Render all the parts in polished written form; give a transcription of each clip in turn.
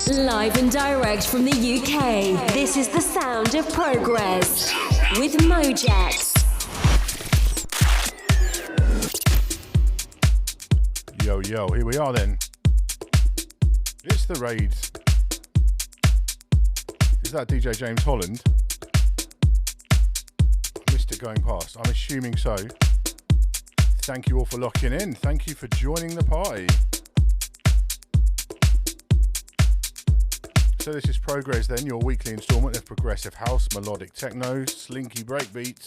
Live and direct from the UK, this is the sound of PROGREZZ with Mojax. Yo, yo, here we are then. It's the raid. Is that DJ James Holland? I missed it going past. I'm assuming so. Thank you all for locking in. Thank you for joining the party. So this is PROGREZZ then, your weekly instalment of progressive house, melodic techno, slinky breakbeats.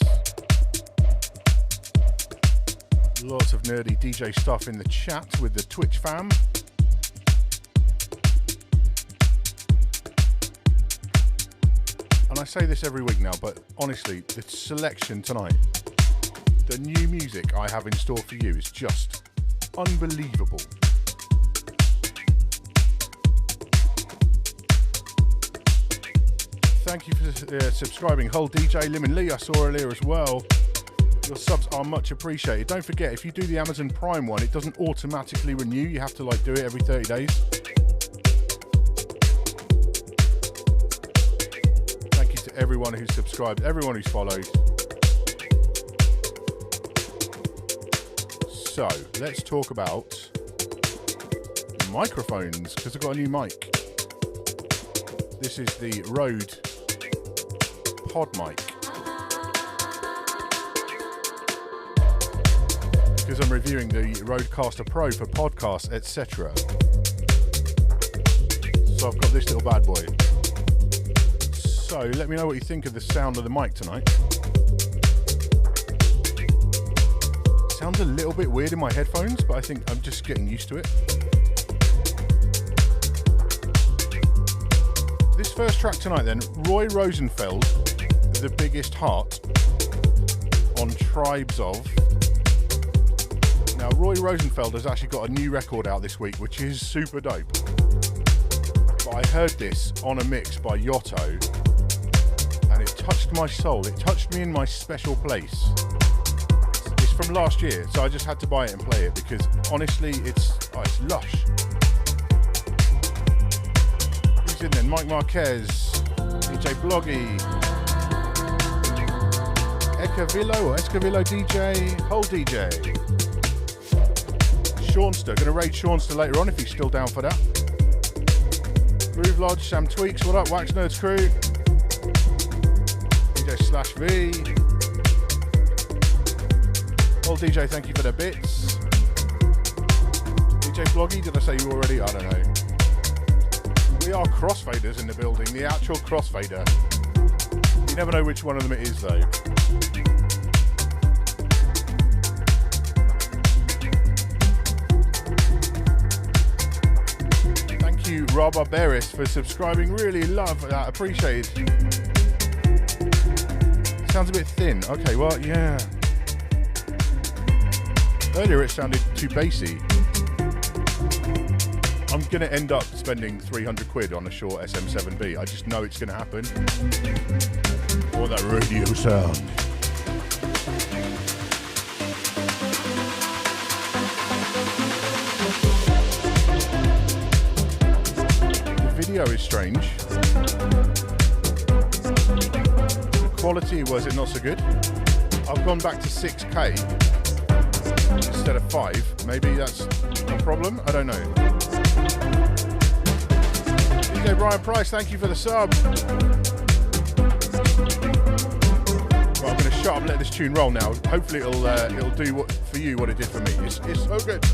Lots of nerdy DJ stuff in the chat with the Twitch fam. And I say this every week now, but honestly, the selection tonight, the new music I have in store for you is just unbelievable. Thank you for subscribing. Whole DJ, Lim Lee, I saw earlier as well. Your subs are much appreciated. Don't forget, if you do the Amazon Prime one, it doesn't automatically renew. You have to do it every 30 days. Thank you to everyone who's subscribed, everyone who's followed. So, let's talk about microphones, because I've got a new mic. This is the Rode Pod mic. Because I'm reviewing the Rodecaster Pro for podcasts, etc. So I've got this little bad boy. So let me know what you think of the sound of the mic tonight. Sounds a little bit weird in my headphones, but I think I'm just getting used to it. This first track tonight then, Roy Rosenfeld, The Biggest Heart, on Tribes of. Now, Roy Rosenfeld has actually got a new record out this week, which is super dope. But I heard this on a mix by Yotto, and it touched my soul. It touched me in my special place. It's from last year, so I just had to buy it and play it because honestly, it's lush. Who's in then? Mike Marquez, DJ Bloggy, Escavillo DJ, Whole DJ. Seanster, gonna raid Seanster later on if he's still down for that. Groove Lodge, Sam Tweaks, what up? Wax Nerds crew. DJ Slash V. Old DJ, thank you for the bits. DJ Bloggy, did I say you already? I don't know. We are crossfaders in the building, the actual crossfader. You never know which one of them it is though. Rob Barberis for subscribing, really love that, appreciated. Sounds a bit thin. Okay, well, yeah. Earlier it sounded too bassy. I'm gonna end up spending 300 quid on a short SM7B. I just know it's gonna happen. Or that radio sound. Video is strange. The quality, was it not so good? I've gone back to 6K instead of 5. Maybe that's a problem? I don't know. DJ Brian Price, thank you for the sub. Well, I'm going to shut up and let this tune roll now. Hopefully it'll do for you what it did for me. It's so good.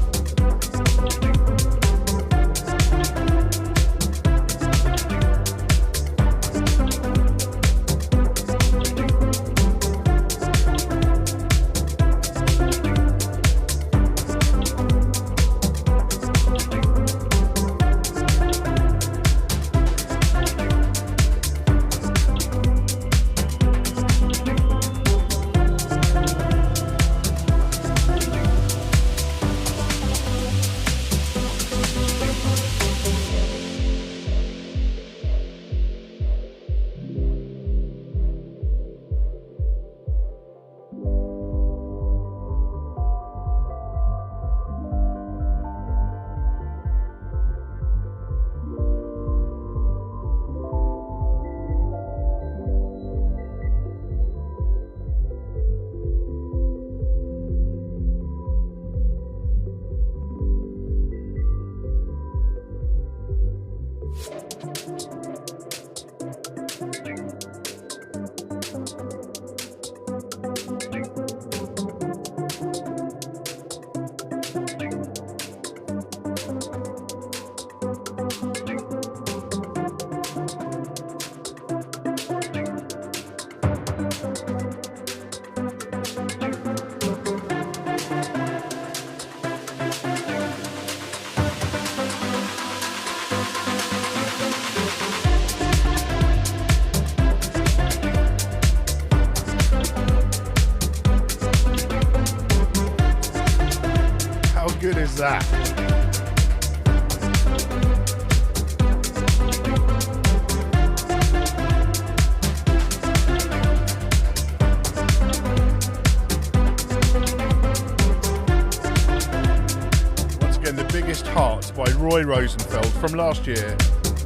The Biggest Heart by Roy Rosenfeld from last year.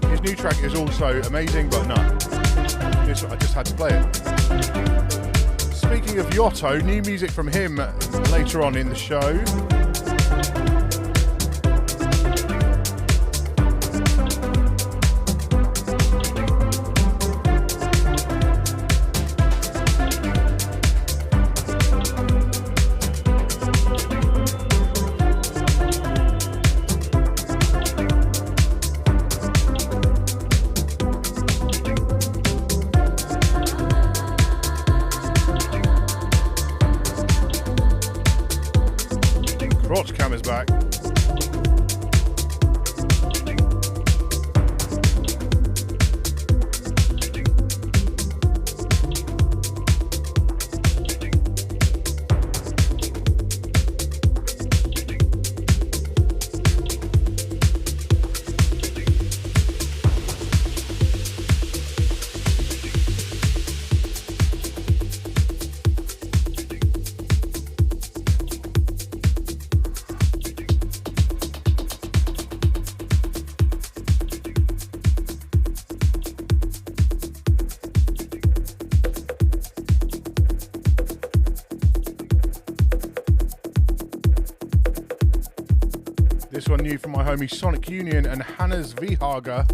His new track is also amazing, but no, I just had to play it. Speaking of Yotto, new music from him later on in the show. Is back. This one new from my homie Sonic Union and Hannes Vihaga,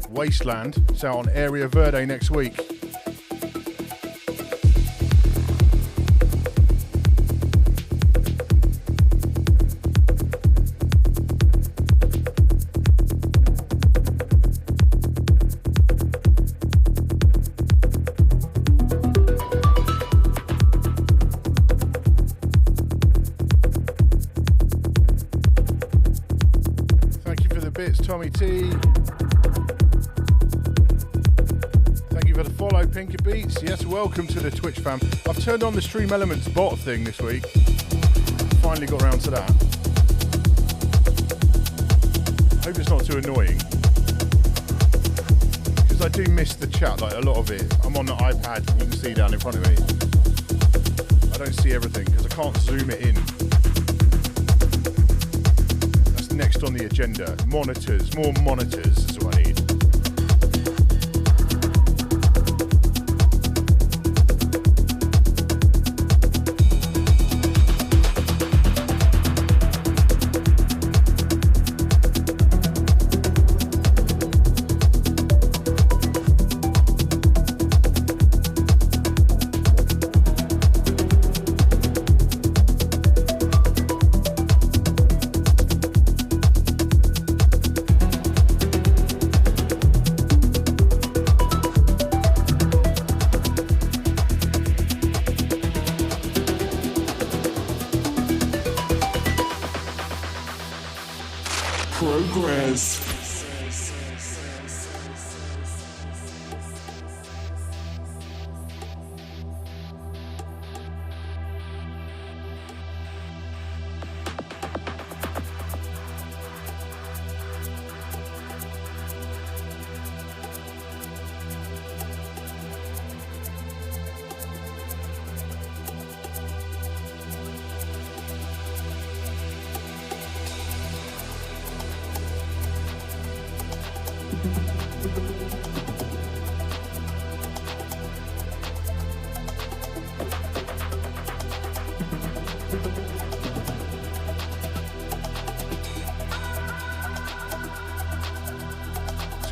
Wasteland. It's out on Area Verde next week. Tommy T. Thank you for the follow, Pinker Beats. Yes, welcome to the Twitch fam. I've turned on the Stream Elements bot thing this week. Finally got around to that. Hope it's not too annoying. Because I do miss the chat, like a lot of it. I'm on the iPad, you can see down in front of me. I don't see everything because I can't zoom it in. Next on the agenda, monitors, more monitors is what I need. PROGREZZ.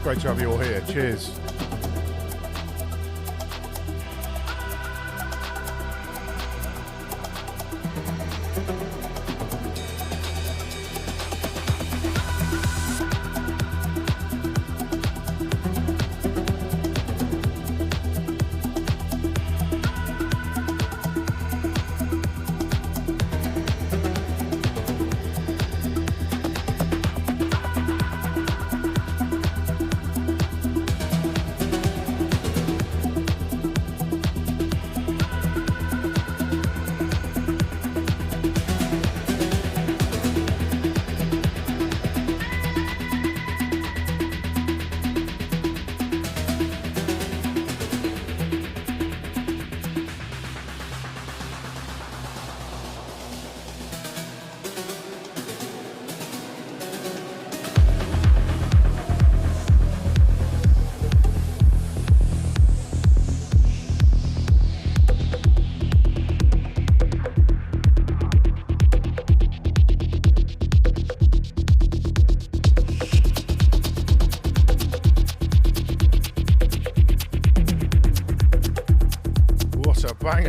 Great to have you all here. Cheers.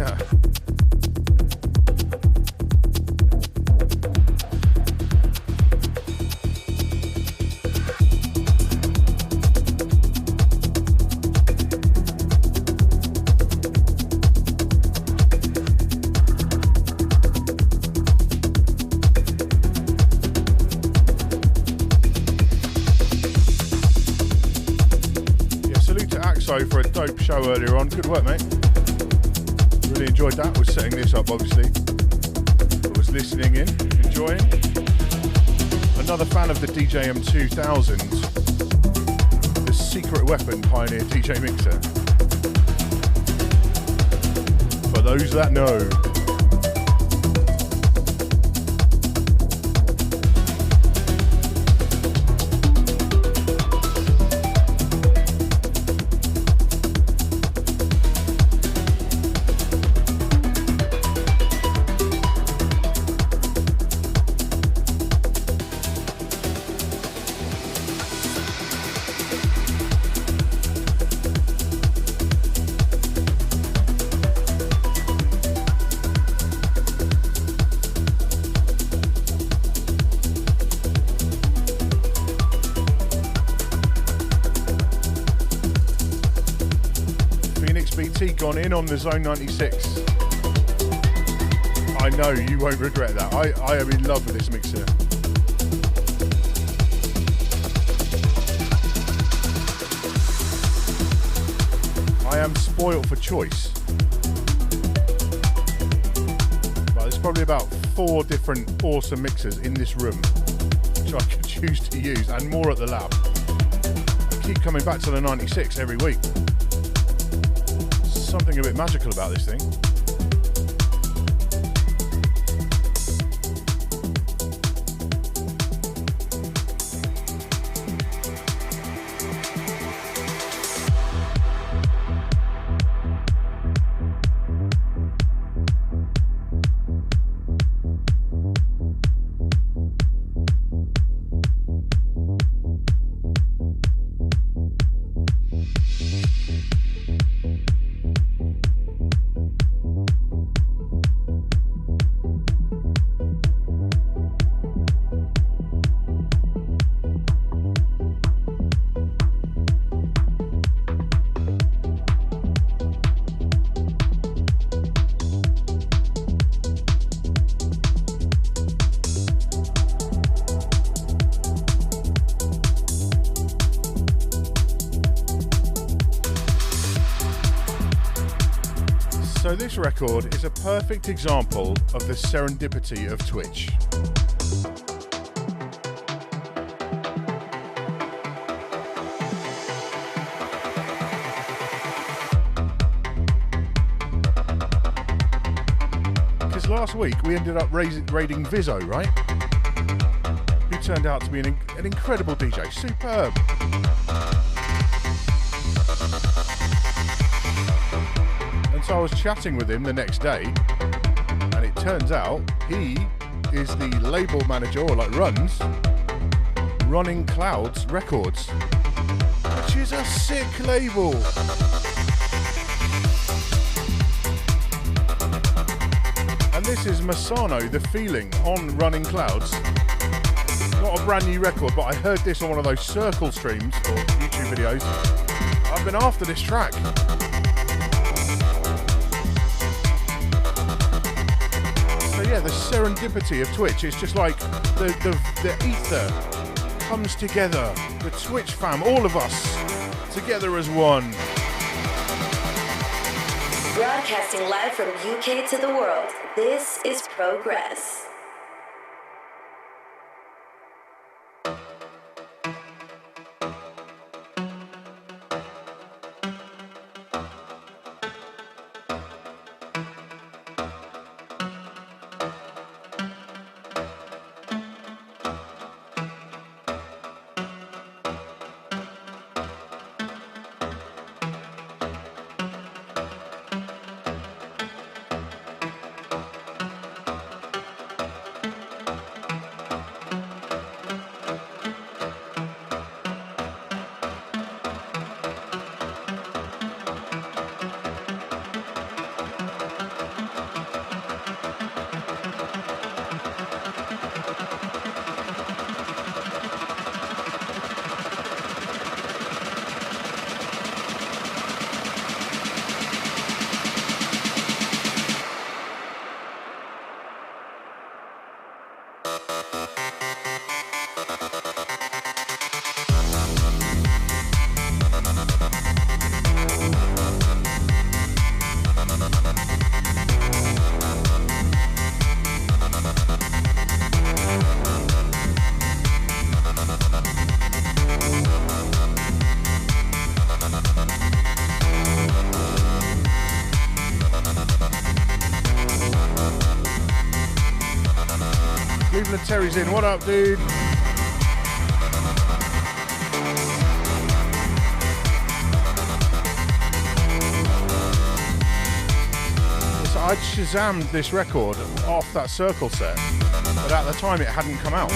Yeah. For a dope show earlier on. Good work, mate. Really enjoyed that. Was setting this up, obviously. But was listening in, enjoying. Another fan of the DJM 2000, the Secret Weapon Pioneer DJ Mixer. For those that know. Gone in on the Zone 96. I know you won't regret that. I am in love with this mixer. I am spoiled for choice. Well, there's probably about 4 different awesome mixers in this room which I could choose to use, and more at the lab. I keep coming back to the 96 every week. Something a bit magical about this thing. So this record is a perfect example of the serendipity of Twitch. Because last week we ended up raiding Vizzo, right? Who turned out to be an incredible DJ, superb. So I was chatting with him the next day, and it turns out he is the label manager, or like runs Running Clouds Records, which is a sick label. And this is Masano, The Feeling, on Running Clouds. Not a brand new record, but I heard this on one of those circle streams or YouTube videos. I've been after this track. Yeah, the serendipity of Twitch. It's just like the ether comes together. The Twitch fam, all of us, together as one. Broadcasting live from UK to the world, this is PROGREZZ. Amazing. What up, dude? I'd Shazammed this record off that Circle set, but at the time it hadn't come out.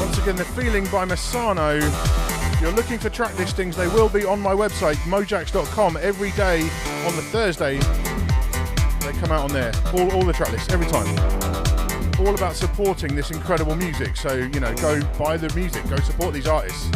Once again, The Feeling by Masano. If you're looking for track listings, they will be on my website, mojax.com, every day on the Thursday. They come out on there, all the track lists, every time. All about supporting this incredible music, so you know, go buy the music, go support these artists.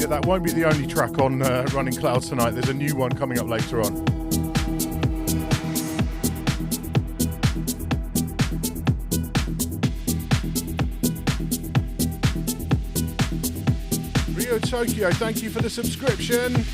That won't be the only track on Running Clouds tonight. There's a new one coming up later on. Rio Tokyo, thank you for the subscription.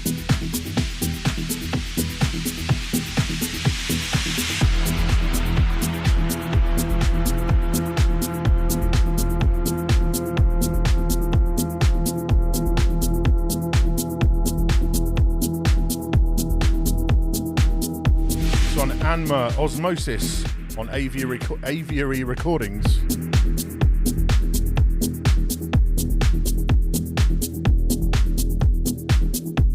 Anma Osmosis on Aviary Recordings.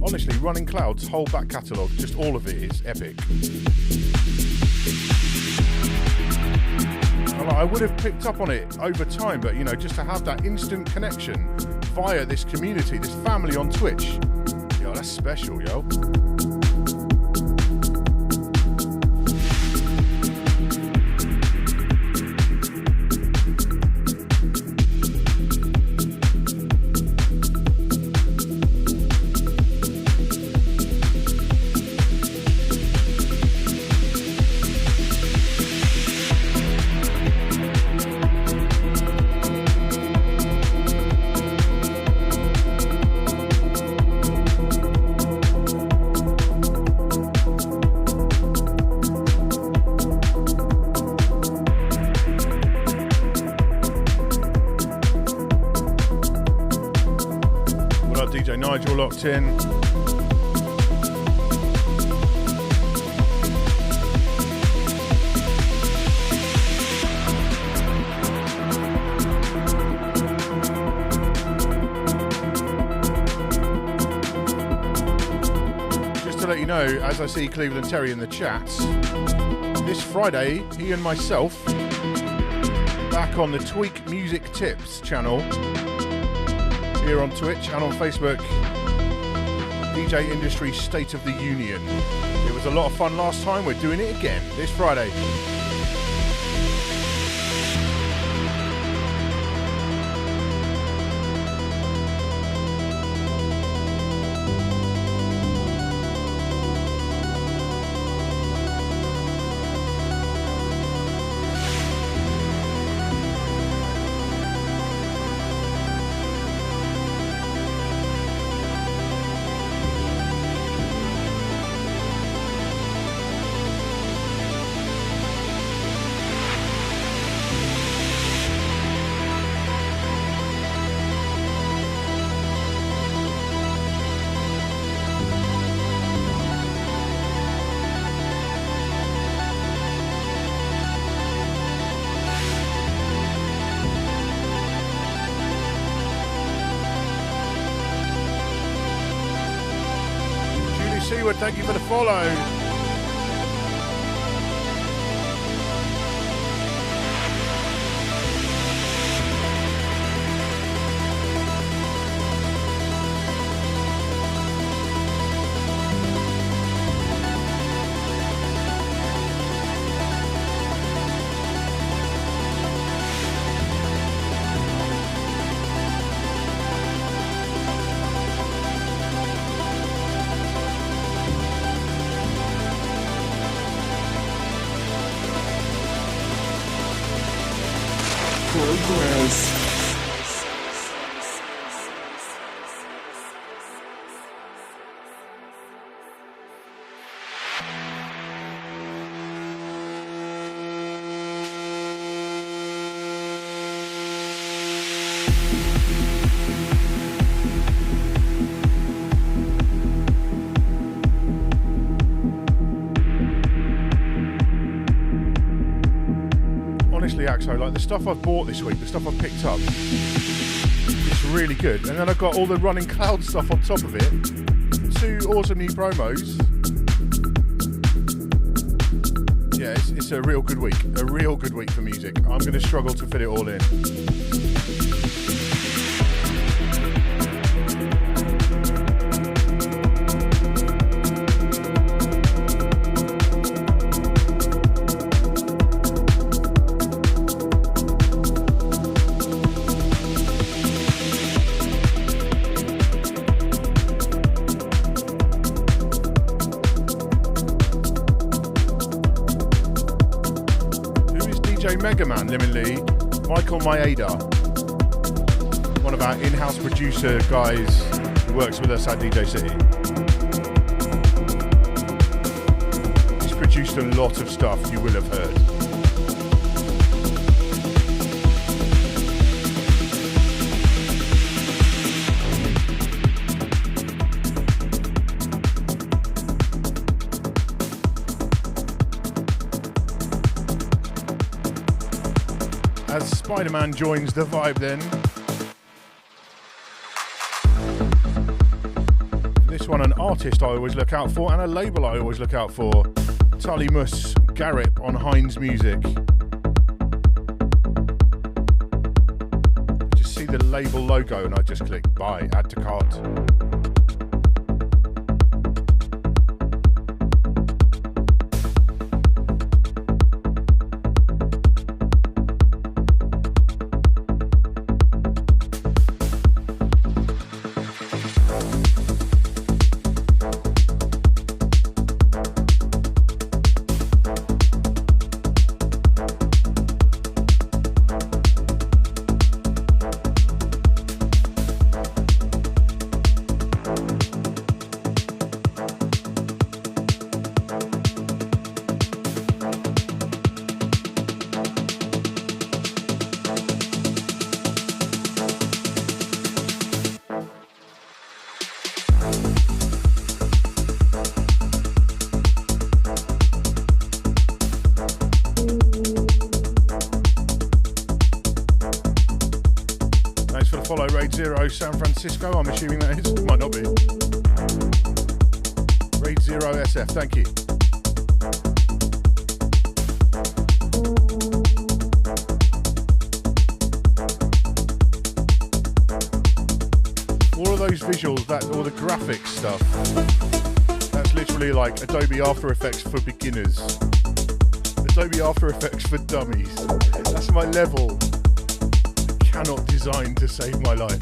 Honestly, Running Clouds' whole back catalogue, just all of it is epic. I would have picked up on it over time, but you know, just to have that instant connection via this community, this family on Twitch, yo, that's special, yo. Nigel locked in. Just to let you know, as I see Cleveland Terry in the chat, this Friday, he and myself back on the Tweak Music Tips channel here on Twitch and on Facebook, DJ Industry State of the Union. It was a lot of fun last time, we're doing it again this Friday. Thank you for the follow. Axo, like the stuff I've bought this week, the stuff I've picked up, it's really good. And then I've got all the Running Cloud stuff on top of it. 2 awesome new promos. Yeah, it's a real good week. A real good week for music. I'm going to struggle to fit it all in. Megaman, Lim and Lee, Michael Maeda, one of our in-house producer guys who works with us at DJ City. He's produced a lot of stuff you will have heard. As Spider-Man joins the vibe then. This one, an artist I always look out for and a label I always look out for. Tully Mus Garrett on Heinz Music. Just see the label logo and I just click buy, add to cart. Zero San Francisco, I'm assuming that is. Might not be. Raid Zero SF, thank you. All of those visuals, all the graphics stuff, that's literally like Adobe After Effects for beginners. Adobe After Effects for dummies. That's my level. Cannot design to save my life.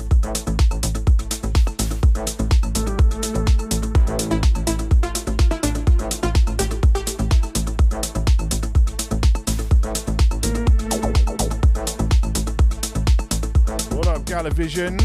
What up, Galavision?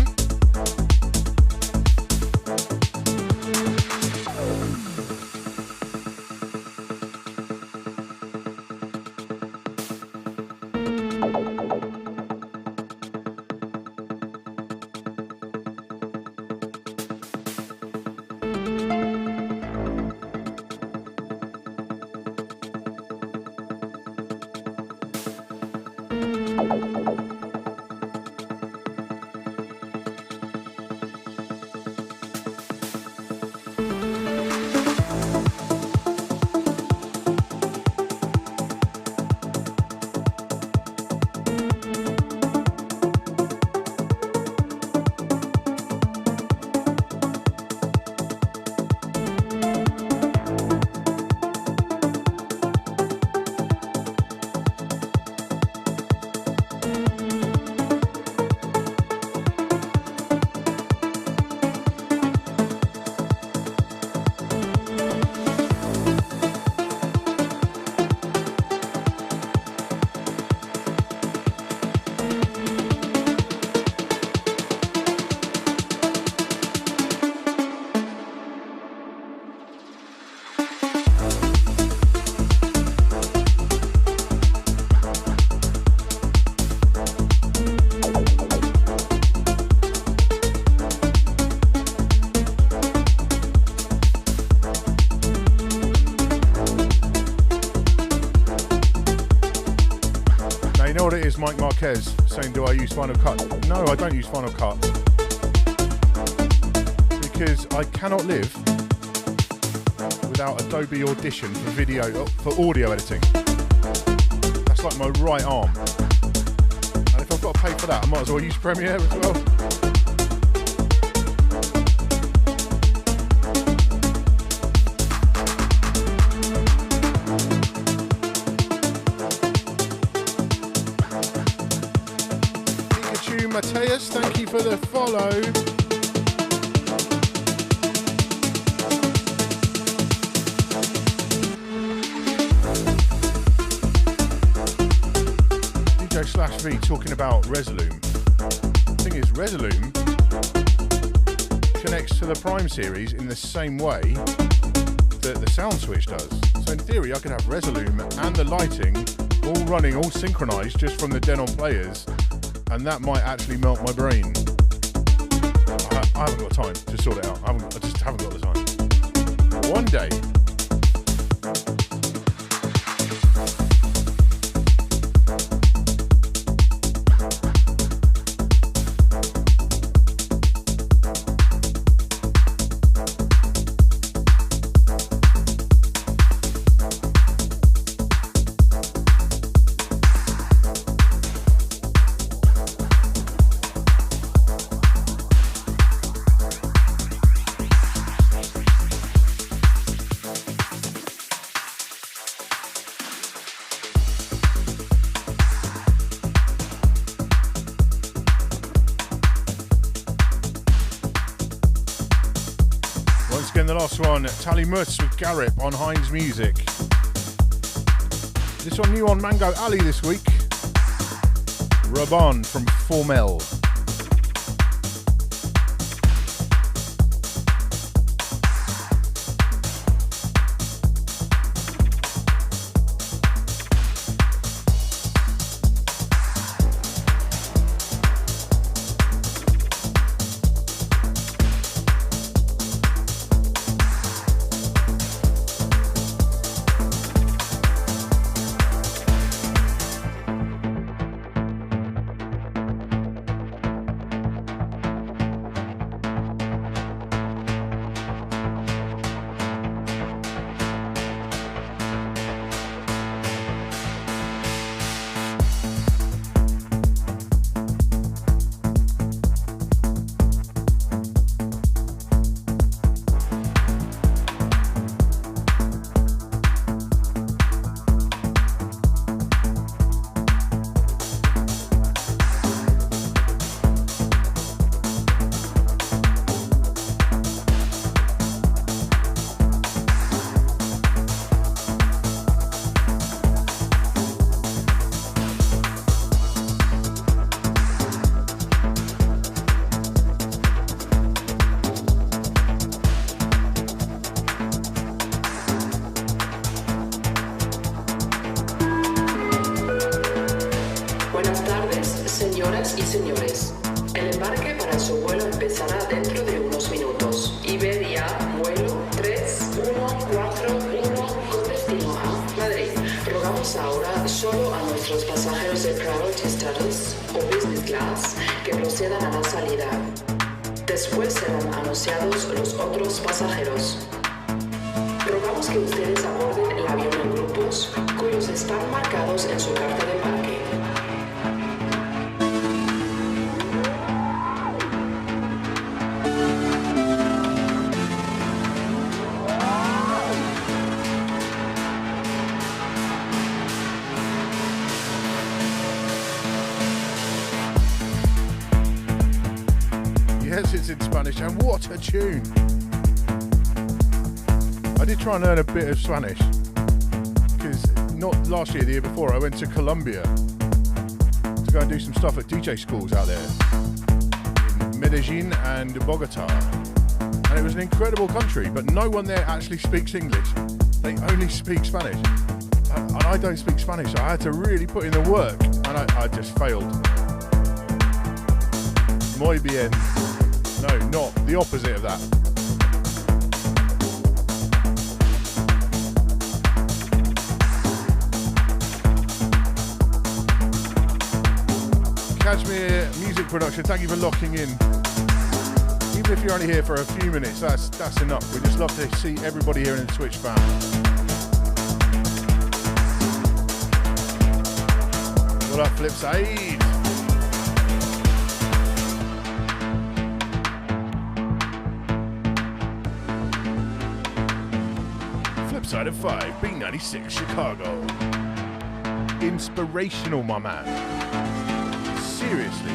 Cheers, Mike Marquez, saying, do I use Final Cut? No, I don't use Final Cut. Because I cannot live without Adobe Audition for video, for audio editing. That's like my right arm. And if I've got to pay for that, I might as well use Premiere as well. Pikachu Mateus, thank you for the follow. /V talking about Resolume. The thing is, Resolume connects to the Prime series in the same way that the Sound Switch does. So in theory, I could have Resolume and the lighting all running, all synchronized just from the Denon players, and that might actually melt my brain. I haven't got time to sort it out. I just haven't got the time. One day. The last one, Tally Mutz with Garrett on Heinz Music. This one new on Mango Alley this week. Raban from Formel. And what a tune! I did try and learn a bit of Spanish because not last year, the year before, I went to Colombia to go and do some stuff at DJ schools out there in Medellin and Bogota, and it was an incredible country, but no one there actually speaks English. They only speak Spanish, and I don't speak Spanish, so I had to really put in the work, and I just failed. Muy bien. No, not the opposite of that. production, thank you for locking in. Even if you're only here for a few minutes, that's enough. We just love to see everybody here in the Twitch fam. What up, Flipside? Flipside of 5, B96, Chicago. Inspirational, my man. Seriously.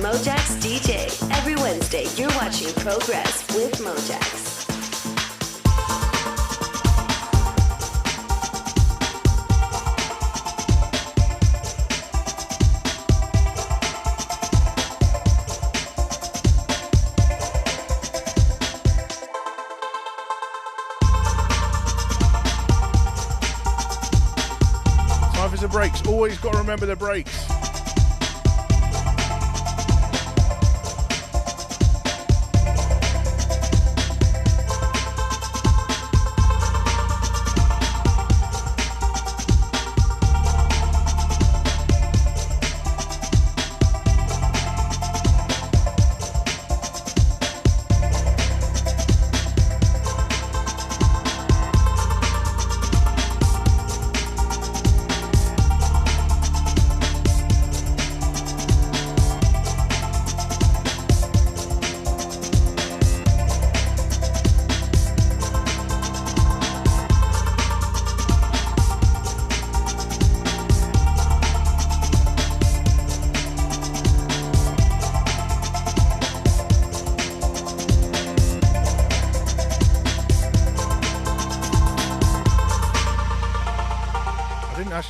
Mojax DJ. Every Wednesday, you're watching PROGREZZ with Mojax. Time for the breaks. Always got to remember the breaks.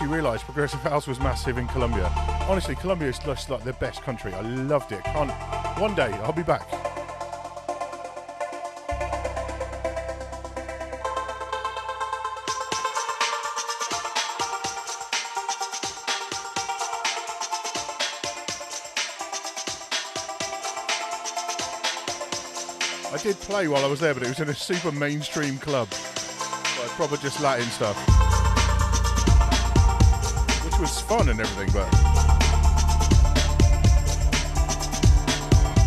Realised progressive house was massive in Colombia. Honestly, Colombia is just like the best country. I loved it. One day I'll be back. I did play while I was there, but it was in a super mainstream club, like proper just Latin stuff. Was fun and everything, but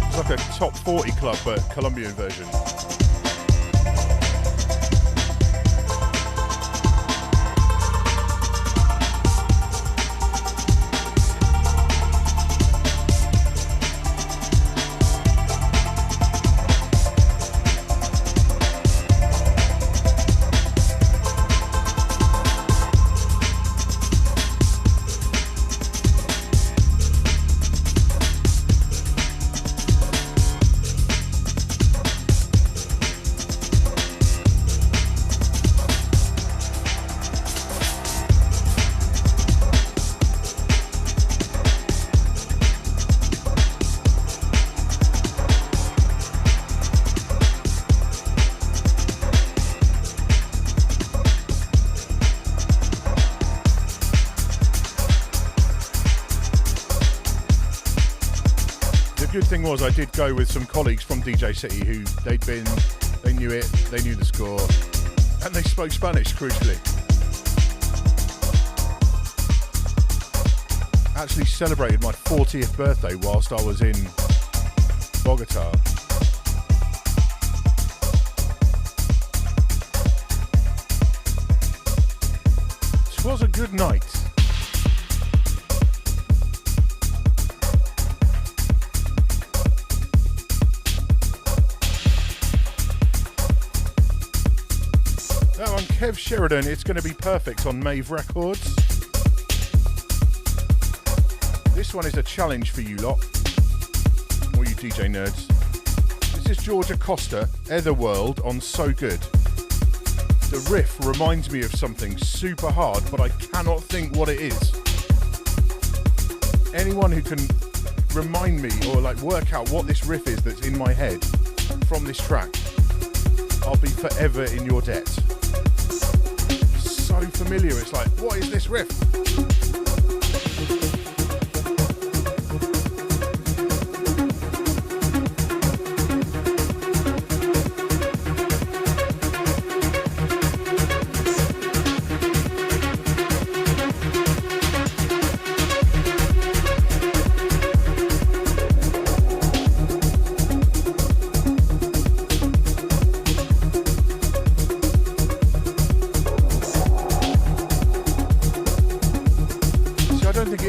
it's like a top 40 club, but Colombian version. Good thing was I did go with some colleagues from DJ City who they knew it, they knew the score, and they spoke Spanish, crucially. Actually celebrated my 40th birthday whilst I was in Bogota. It was a good night. That one, Kev Sheridan, It's Gonna Be Perfect on Mave Records. This one is a challenge for you lot, all you DJ nerds. This is Georgia Costa, Etherworld on So Good. The riff reminds me of something super hard, but I cannot think what it is. Anyone who can remind me or like work out what this riff is that's in my head from this track, I'll be forever in your debt. So familiar, it's like, what is this riff?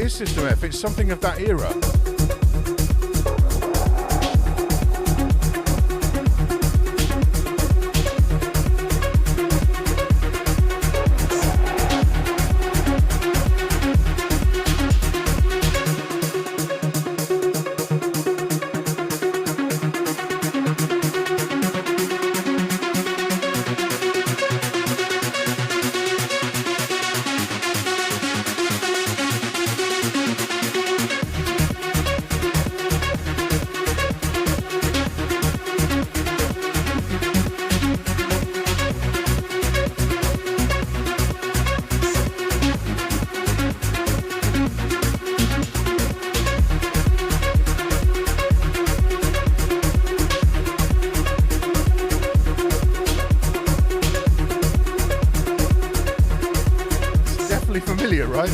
System F, it's something of that era. Familiar, right?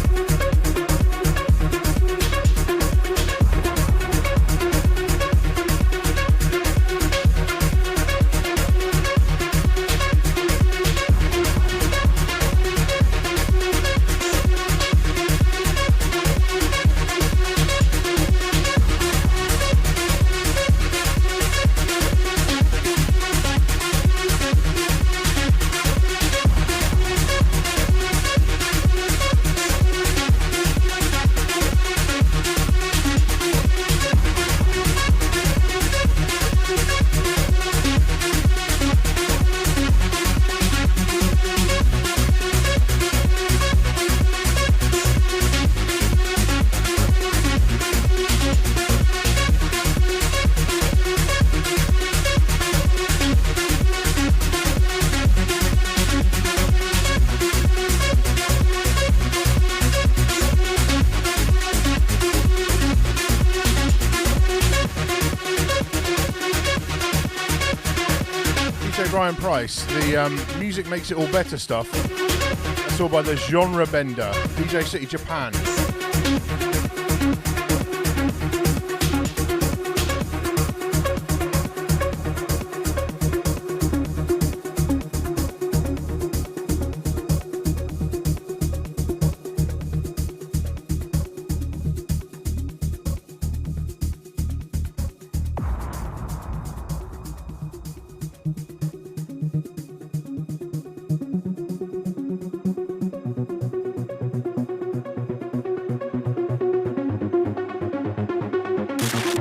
Price, the music makes it all better stuff. That's all by the Genre Bender, DJ City Japan.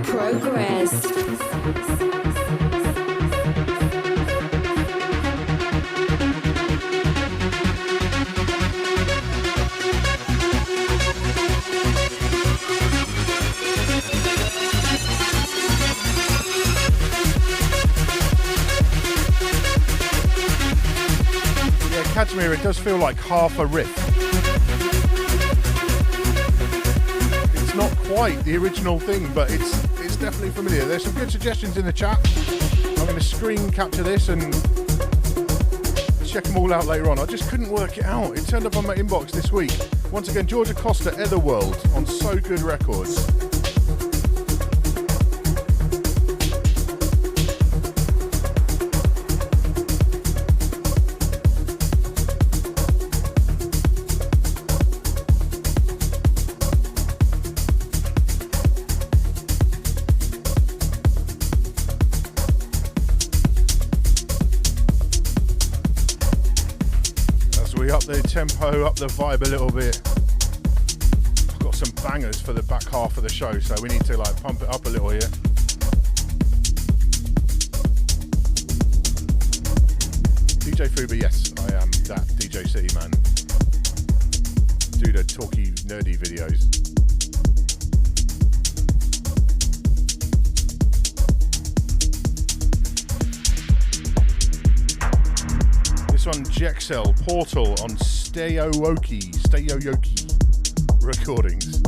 PROGREZZ. Yeah, Kashmir, it does feel like half a riff. It's not quite the original thing, but it's definitely familiar. There's some good suggestions in the chat. I'm going to screen capture this and check them all out later on. I just couldn't work it out. It turned up on my inbox this week. Once again, Georgia Costa, Etherworld on So Good Records. Tempo, up the vibe a little bit. I've got some bangers for the back half of the show, so we need to like pump it up a little here. DJ Fuba, yes, I am that DJ City man. Do the talky, nerdy videos. This one, Jexel Portal on Steyoyoki Recordings.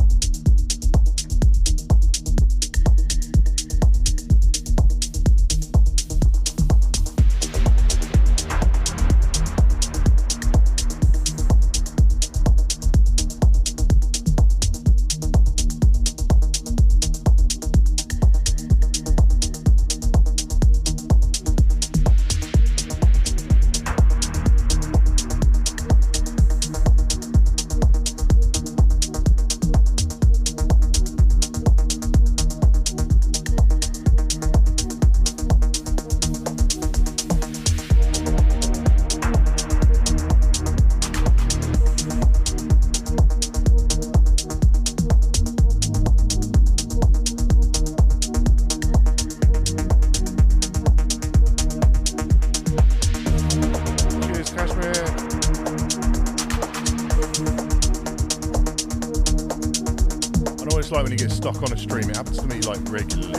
When you get stuck on a stream, it happens to me like regularly.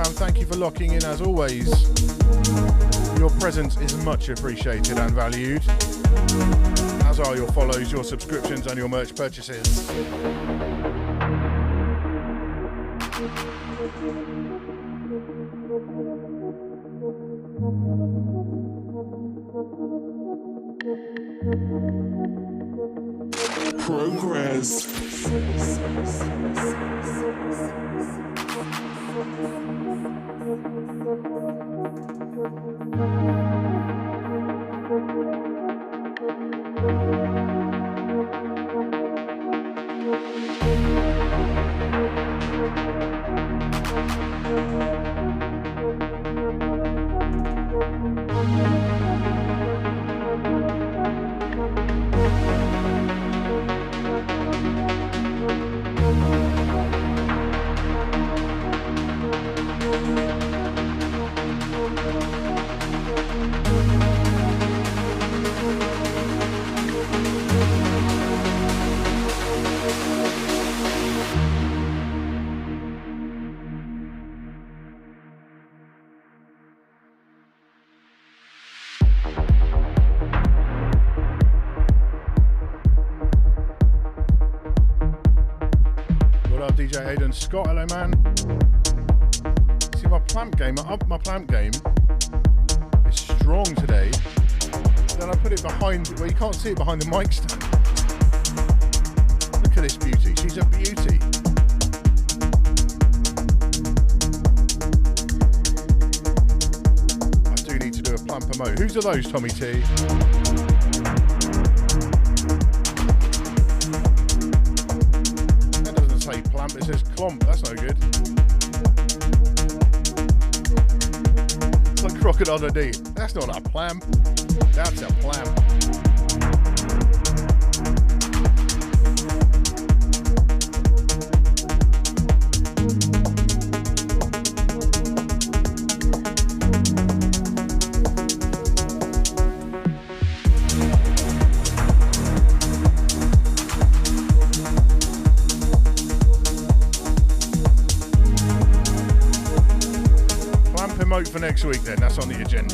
Thank you for locking in as always. Your presence is much appreciated and valued, as are your follows, your subscriptions and your merch purchases. PROGREZZ. DJ Aidan Scott, hello man. See my plamp game, I upped my plamp game. It's strong today. Then I put it behind, well you can't see it behind the mic stand. Look at this beauty, she's a beauty. I do need to do a plamp promote. Whose are those, Tommy T? It says clomp, that's no good. It's like Crocodile Dundee. That's not a plamp, that's a plamp. For next week then, that's on the agenda.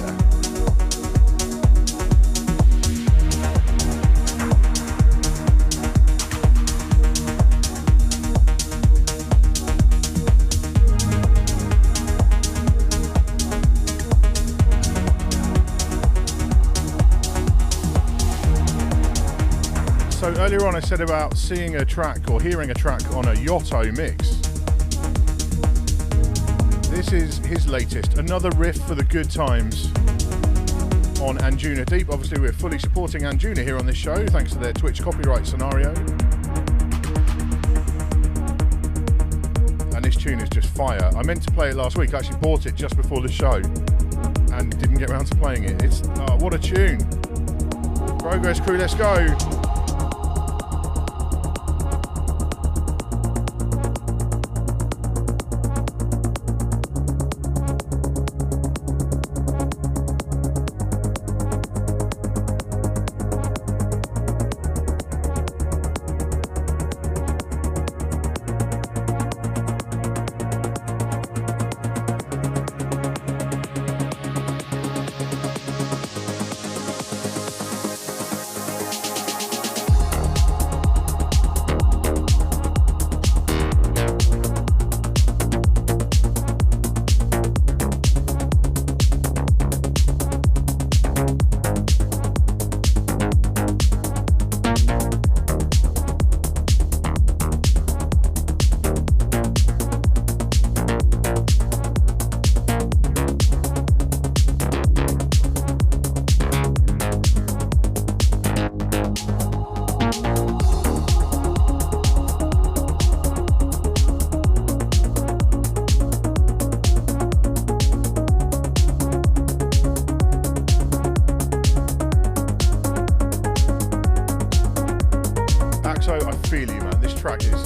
So earlier on I said about seeing a track or hearing a track on a Yotto mix. This is his latest, another riff for the good times on Anjuna Deep. Obviously we're fully supporting Anjuna here on this show, thanks to their Twitch copyright scenario. tune is just fire. I meant to play it last week. I actually bought it just before the show and didn't get around to playing it. It's what a tune. PROGREZZ crew, let's go.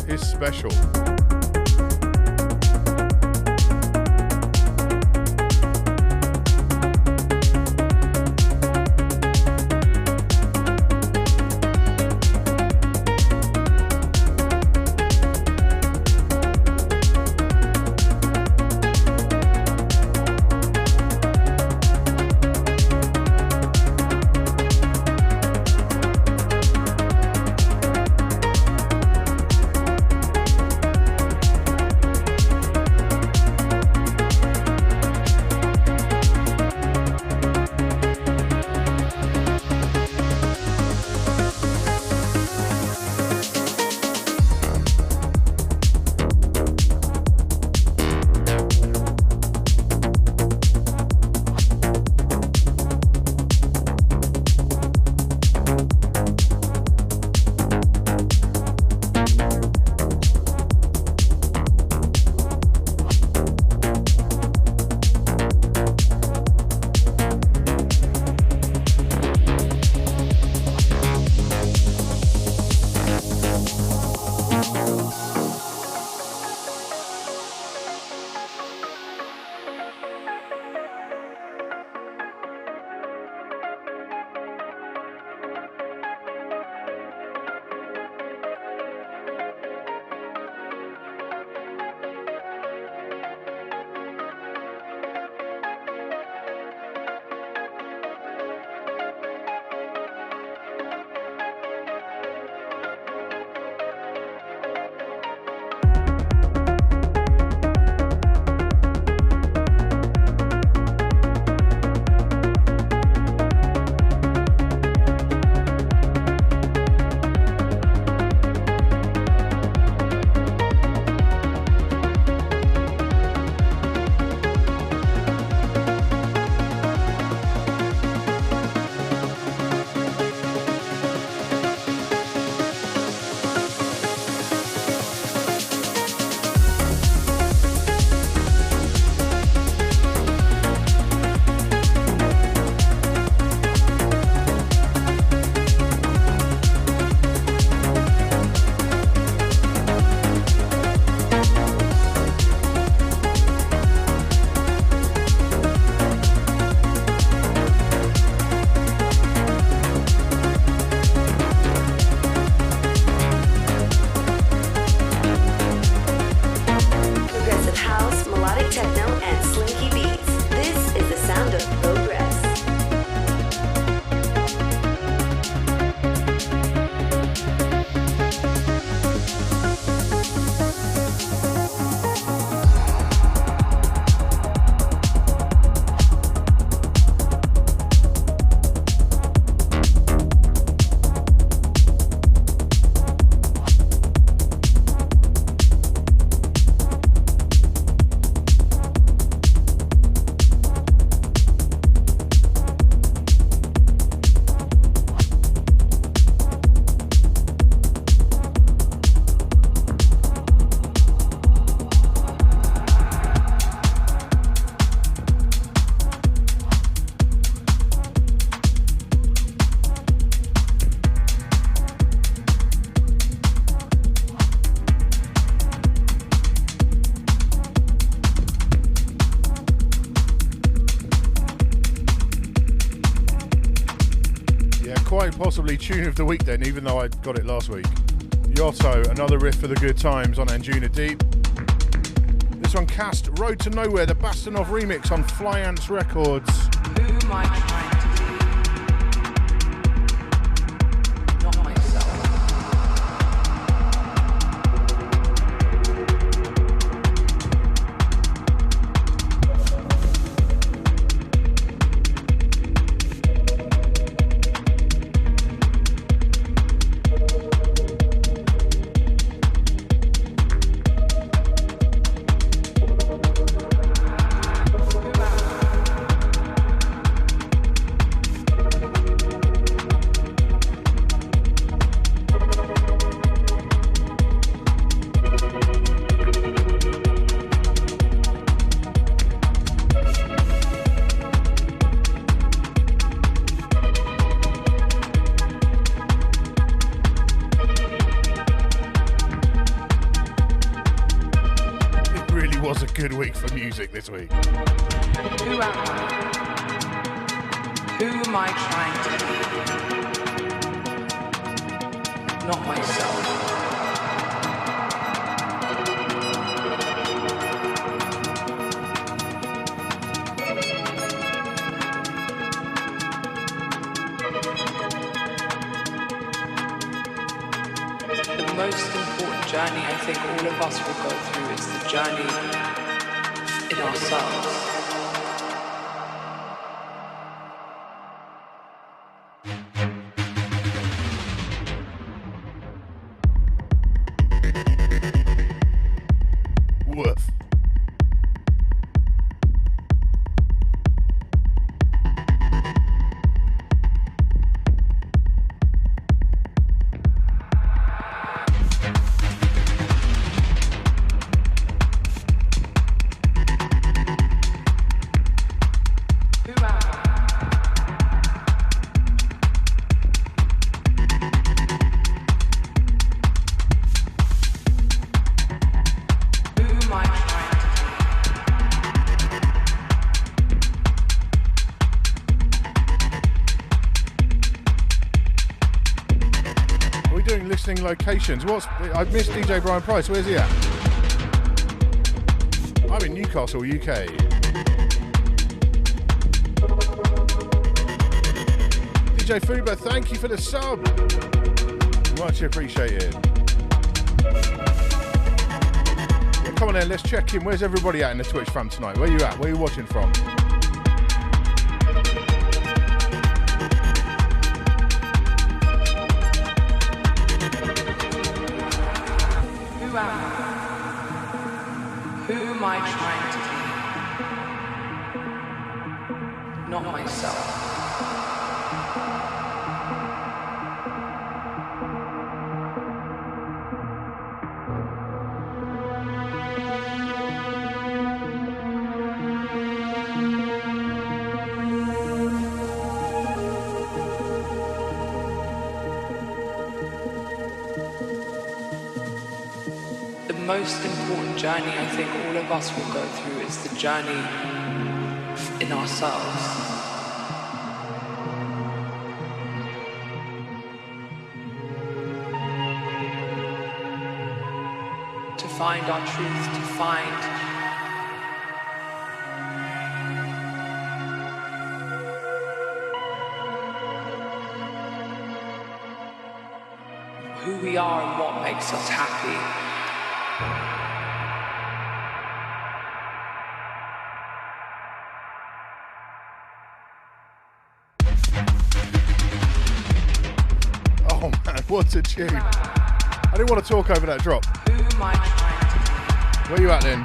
Is special. So possibly tune of the week then, even though I got it last week. Yotto, another riff for the good times on Anjuna Deep. This one, Cast, Road to Nowhere, the Bastonov remix on Flyance Records. Who am I trying to be? Not myself. For music this week. Who am I? Who am I trying to be? Not myself. The most important journey I think all of us will go through is the journey in ourselves. Woof. Locations. I've missed DJ Brian Price. Where's he at? I'm in Newcastle, UK. DJ Fuba, thank you for the sub. Much appreciated. Yeah, come on then, let's check in. Where's everybody at in the Twitch fam tonight? Where you at? Where you watching from? Who am I trying to be? Not myself. The most important journey I think all of us will go through is the journey in ourselves. To find our truth, to find who we are and what makes us happy. Oh man, what a tune. I didn't want to talk over that drop. Who am I trying to be? Where you at then?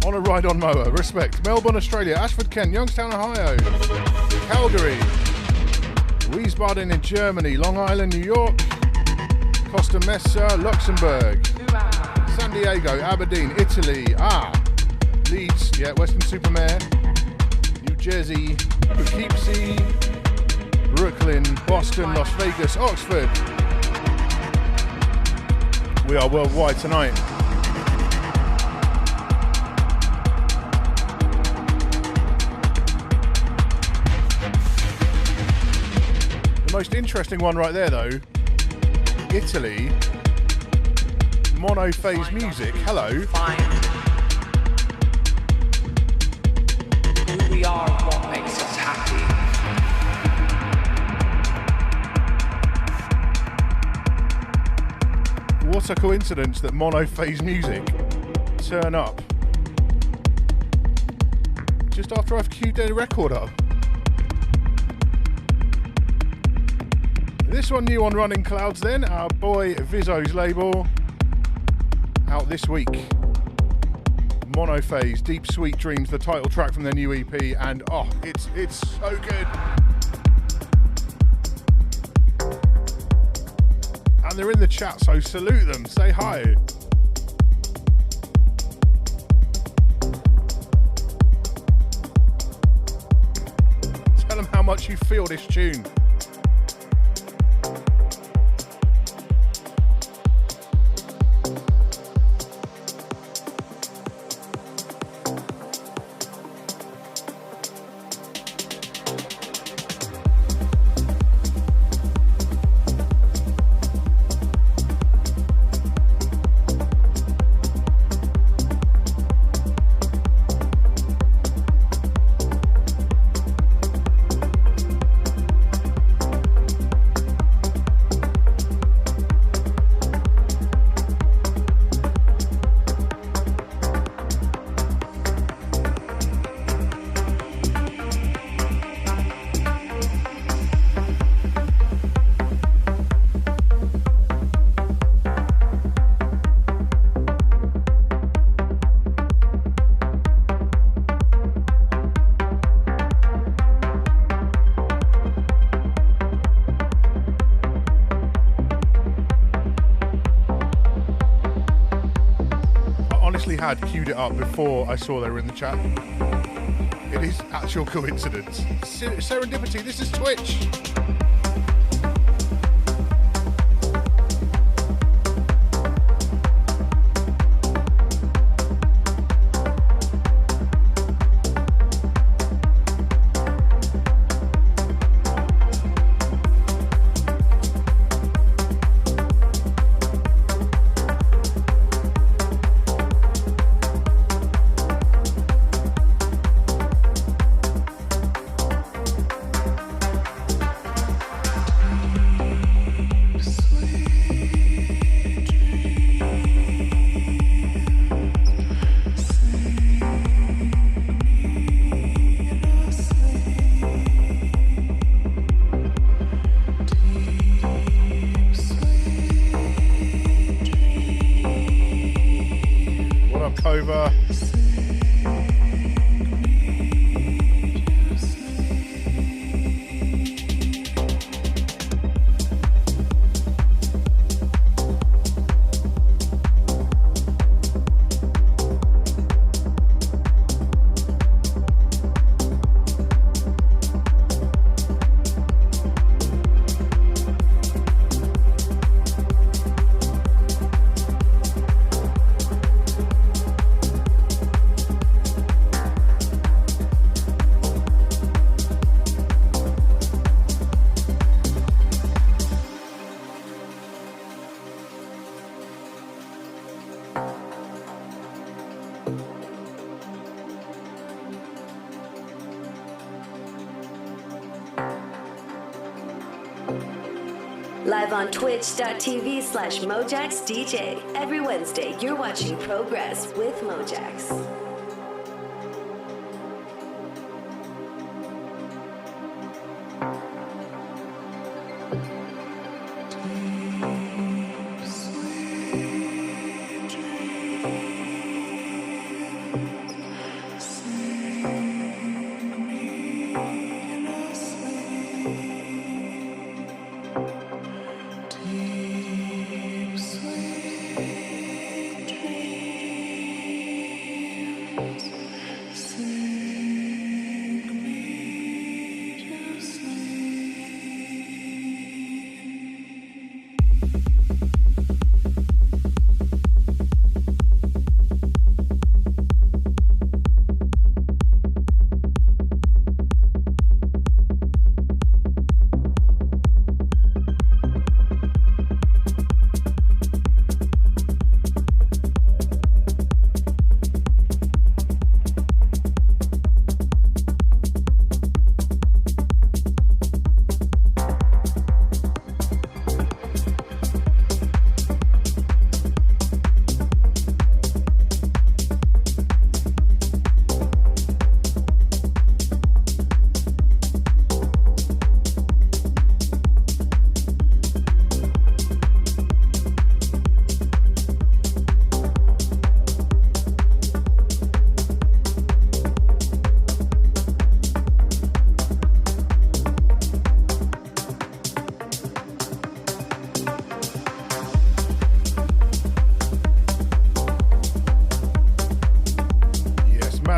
On a ride on mower, respect. Melbourne, Australia. Ashford, Kent. Youngstown, Ohio. Calgary. Wiesbaden in Germany. Long Island, New York. Costa Mesa, Luxembourg. San Diego, Aberdeen, Italy. Leeds, yeah, Weston-super-Mare. New Jersey, Poughkeepsie. Brooklyn, Boston, Las Vegas, Oxford. We are worldwide tonight. Interesting one right there though. Italy, monophase music, hello. Find who we are and what makes us happy. What a coincidence that monophase music turn up just after I've queued their record up. This one new on Running Clouds then, our boy Vizzo's label, out this week. Monophase, Deep Sweet Dreams, the title track from their new EP, and oh, it's so good. And they're in the chat, so salute them, say hi. Tell them how much you feel this tune. Had queued it up before I saw they were in the chat. It is actual coincidence. Serendipity, this is Twitch. Live on twitch.tv/MojaxDJ. Every Wednesday, you're watching PROGREZZ with Mojax.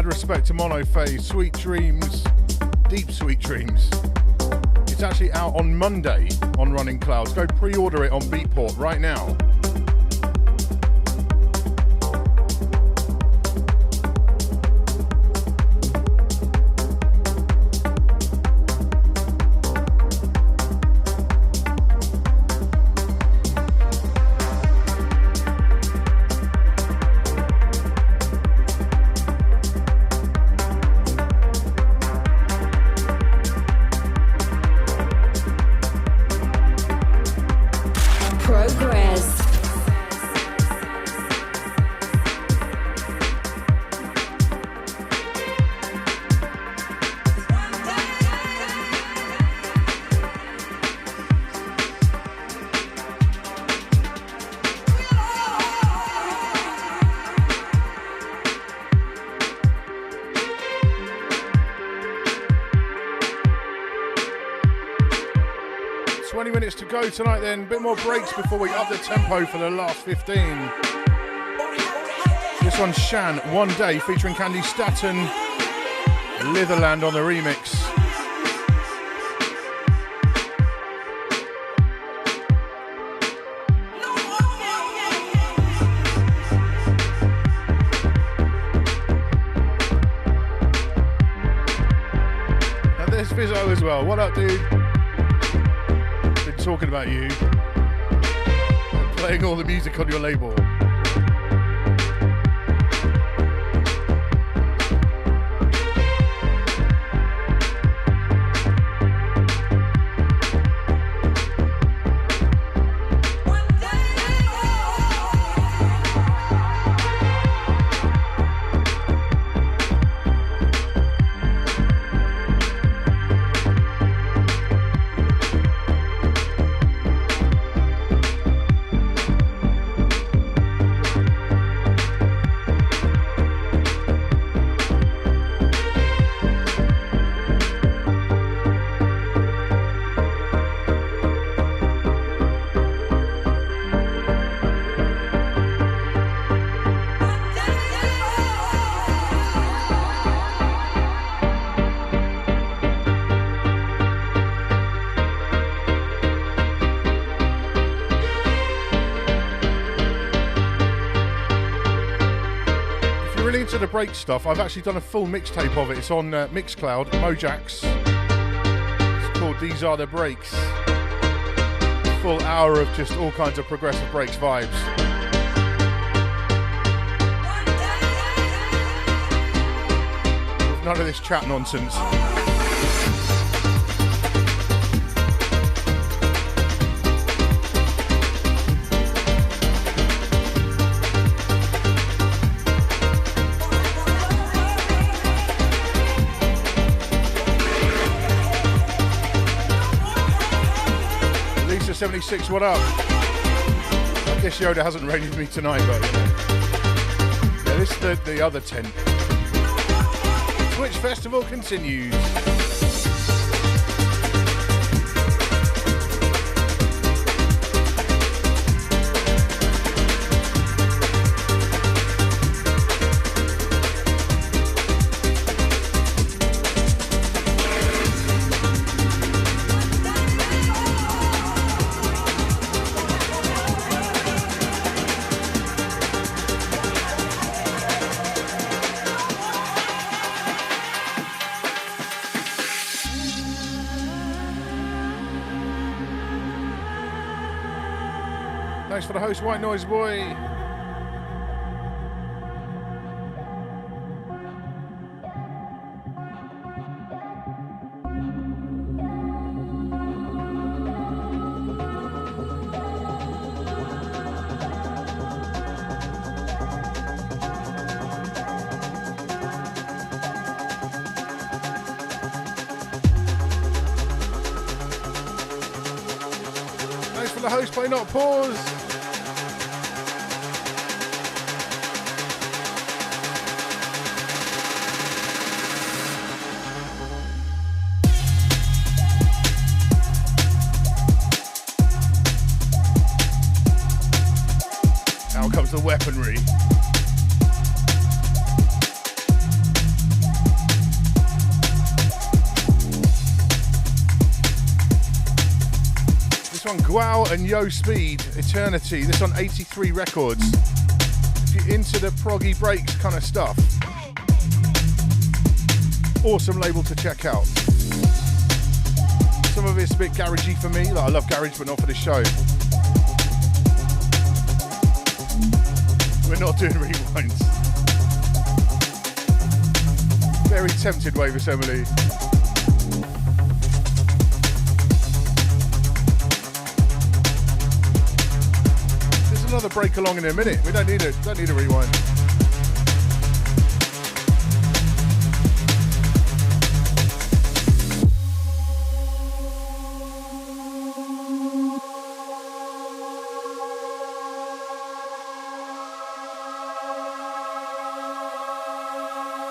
Mad respect to Monophase, Sweet Dreams, Deep Sweet Dreams. It's actually out on Monday on Running Clouds. Go pre-order it on Beatport right now. PROGREZZ. 20 minutes to go tonight then. A bit more breaks before we up the tempo for the last 15. This one's Shan, One Day, featuring Candy Staton. Litherland on the remix. And there's Fizzo as well. What up, dude? Talking about you and playing all the music on your label. To the break stuff, I've actually done a full mixtape of it. It's on Mixcloud, Mojax. It's called These Are the Breaks. Full hour of just all kinds of progressive breaks vibes. With none of this chat nonsense. Lisa 76, what up? I guess Yoda hasn't raided me tonight, but yeah, this is the other tent. Twitch Festival continues. Thanks for the host, White Noise Boy. Thanks for the host, Play Not Pause. Out comes the weaponry. one, Guau and Yo Speed, Eternity. This on 83 Records. If you're into the proggy breaks kind of stuff, awesome label to check out. Some of it's a bit garagey for me. Like, I love garage, but not for this show. We're not doing rewinds. Very tempted, Wave Assembly. There's another break along in a minute. We don't need a rewind.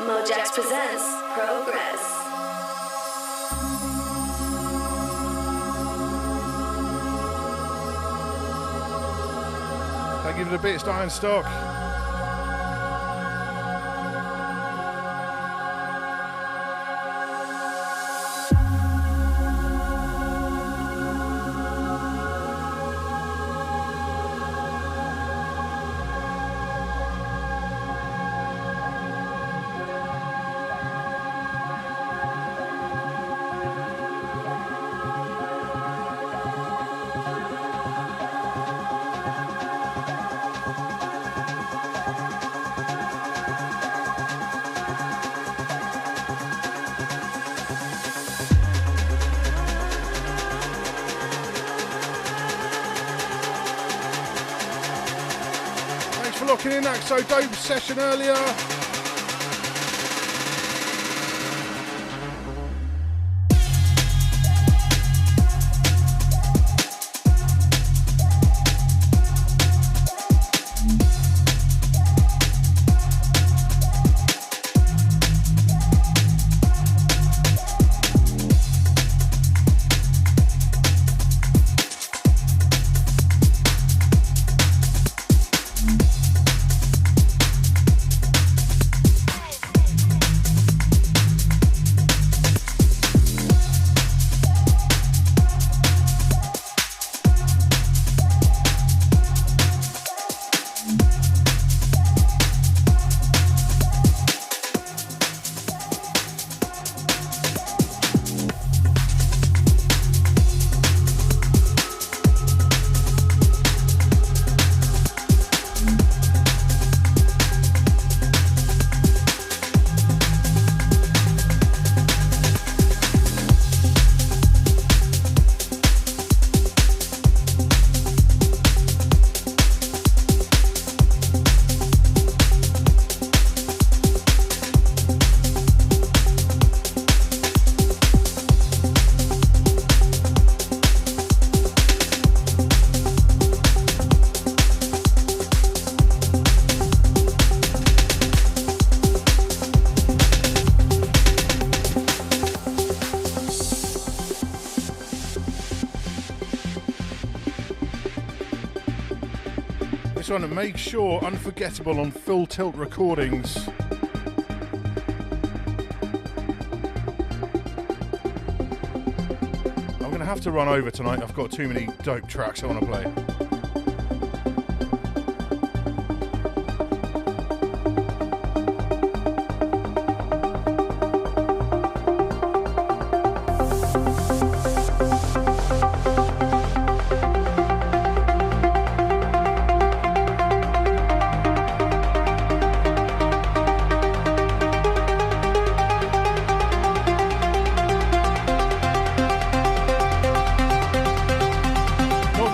Mojax presents PROGREZZ. I give it a bit, it's Iron Stock. In that So Dope session earlier. To make sure unforgettable on Full Tilt recordings. I'm gonna have to run over tonight. I've got too many dope tracks I want to play.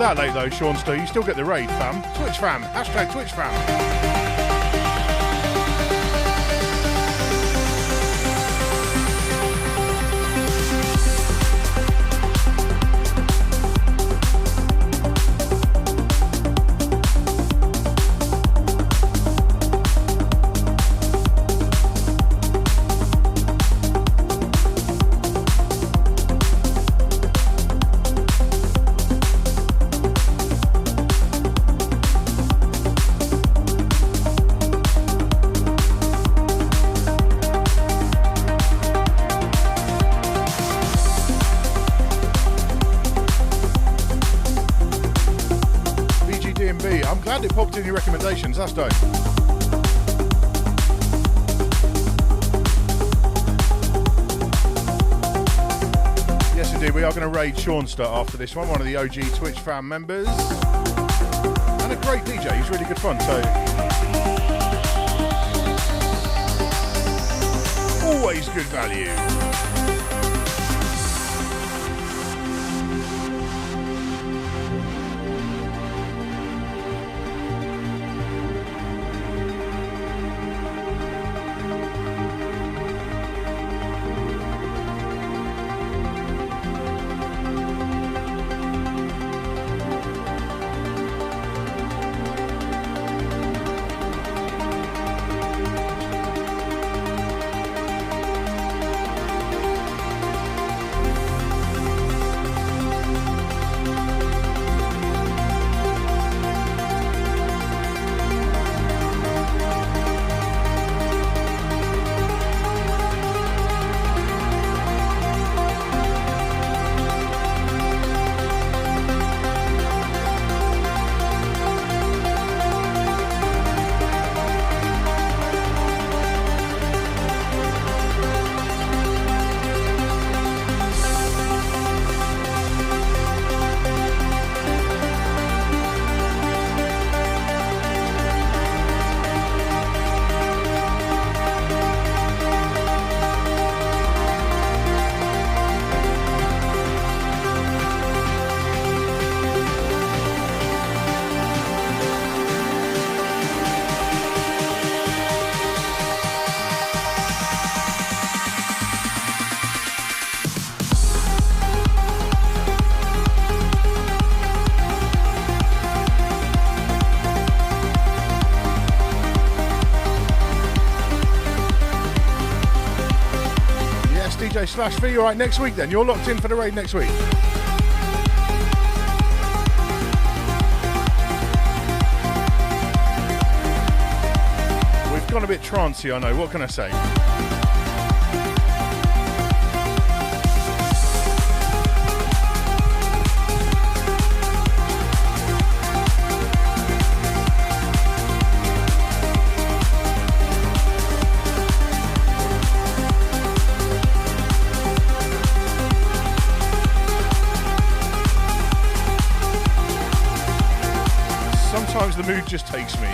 That late though, Sean Stu, you still get the raid, fam. Twitch fam, hashtag Twitch fam. glad it popped in your recommendations, that's dope. Yes indeed, we are going to raid Seanster after this one of the OG Twitch fan members. And a great DJ, he's really good fun, so... always good value. /V, alright, next week then. You're locked in for the raid next week. We've gone a bit trancey, I know. What can I say? The mood just takes me.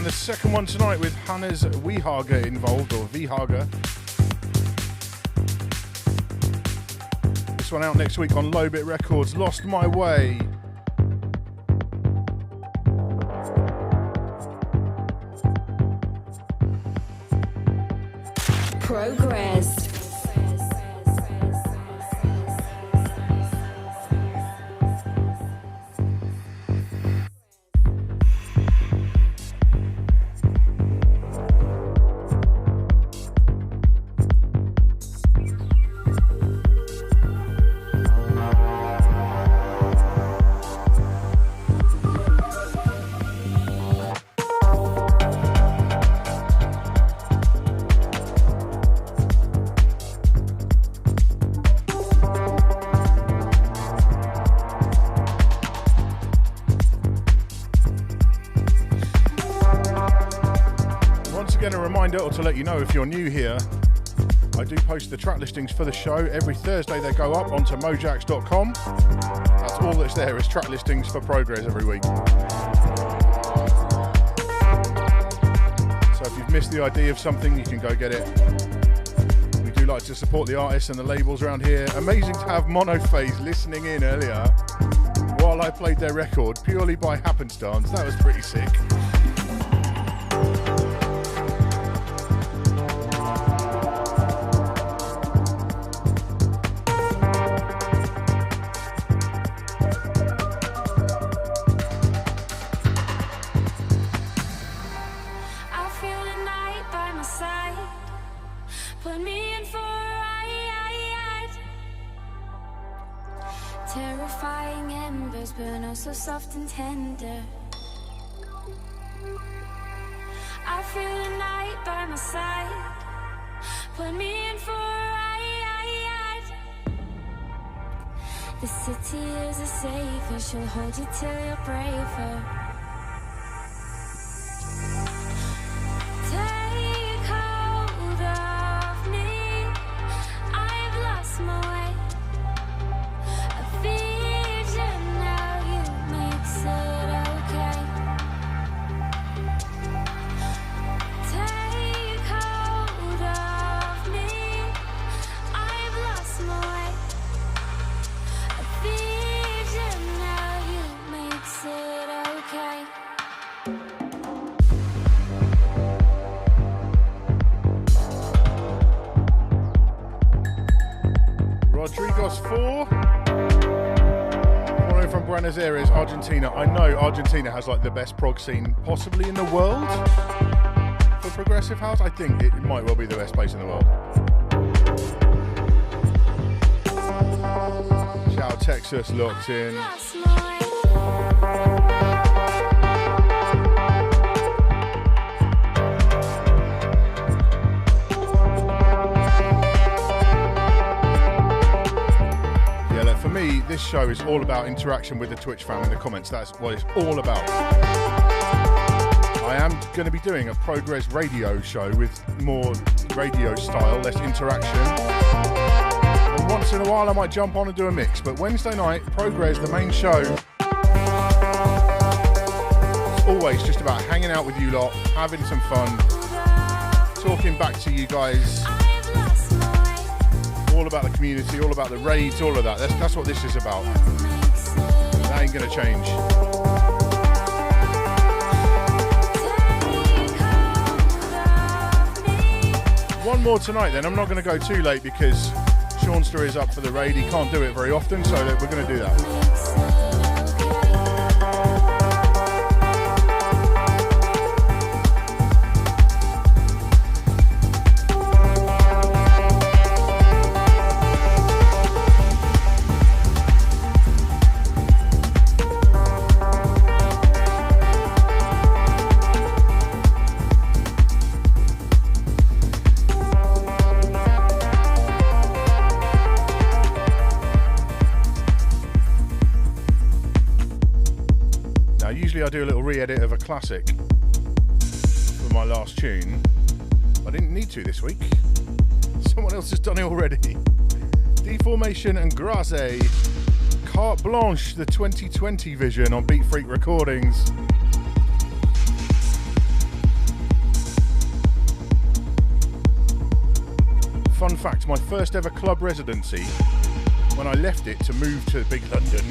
The second one tonight with Hannes Wehager involved, or Wehager. This one out next week on Low Bit Records, Lost My Way. PROGREZZ. Or to let you know if you're new here, I do post the track listings for the show every Thursday. They go up onto mojax.com. That's all that's there is track listings for PROGREZZ every week. So if you've missed the idea of something, you can go get it. We do like to support the artists and the labels around here. Amazing to have Monophase listening in earlier while I played their record purely by happenstance. That was pretty sick. Terrifying embers burn oh so soft and tender. I feel the night by my side. Put me in for a ride. The city is a safer. She'll hold you till you're braver. Take hold of me. I've lost my way. A vision now, you makes it okay. Take hold of me. I've lost my way. A vision now, you makes it okay. Rodriguez 4. Following from Buenos Aires, Argentina. I know Argentina has like the best prog scene possibly in the world for progressive house. I think it might well be the best place in the world. Shout out Texas, locked in. Lost my way. Yeah, look, for me, this show is all about interaction with the Twitch fam in the comments. That's what it's all about. I am going to be doing a PROGREZZ radio show with more radio style, less interaction. And once in a while I might jump on and do a mix, but Wednesday night, PROGREZZ, the main show, it's always just about hanging out with you lot, having some fun, talking back to you guys, I've lost my way. all about the community, all about the raids, all of that. That's what this is about. Makes it That ain't going to change. One more tonight then. I'm not going to go too late because Seanster is up for the raid. He can't do it very often, so we're going to do that. I do a little re-edit of a classic for my last tune. I didn't need to this week. Someone else has done it already. Deformation and Graze, Carte Blanche, the 2020 vision on Beat Freak Recordings. Fun fact, my first ever club residency, when I left it to move to Big London,